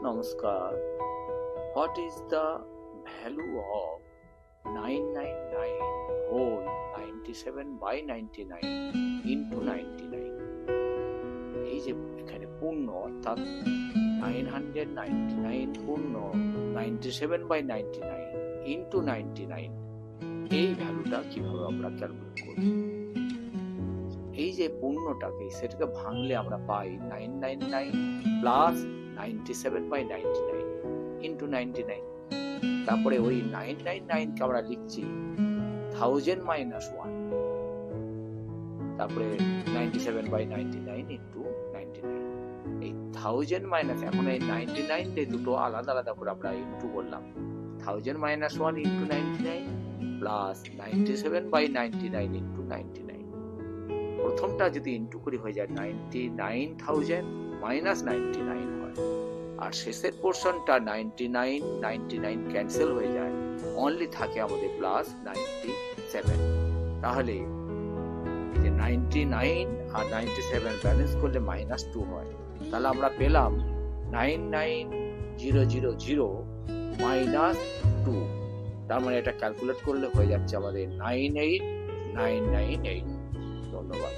Namaskar. What is the value of 999 whole 97 by 99 into 99? এই যে এখানে পূর্ণ অর্থাৎ 999 পূর্ণ 97 by 99 into 99 এই ভ্যালুটা কিভাবে আমরা ক্যালকুলেট করব? এই যে পূর্ণটাকে সেটাকে ভাঙলে আমরা পাই 999 প্লাস 97 by 99 into 99। তারপরে ওই 999 কে আমরা লিখছি 1000 minus 1, তারপরে 97 by 99 into 99। এই 1000 মাইনাস, এখন এই 99 তে দুটো আলাদা আলাদা করে আমরা ইনটু করলাম, 1000 minus 1 into 99 plus 97 by 99 into 99। প্রথমটা যদি ইনটু করি হয়ে যায় 99000 minus 99 হয়, আর শেষের পোরশনটা 99 ক্যান্সেল হয়ে যায়, অনলি থাকে আমাদের প্লাস 97। তাহলে এই যে 99 আর 97 ব্যালেন্স করলে -2 হয়, তাহলে আমরা পেলাম 99000 minus 2। তার মানে এটা ক্যালকুলেট করলে হয়ে যাচ্ছে আমাদের 98998। ধন্যবাদ।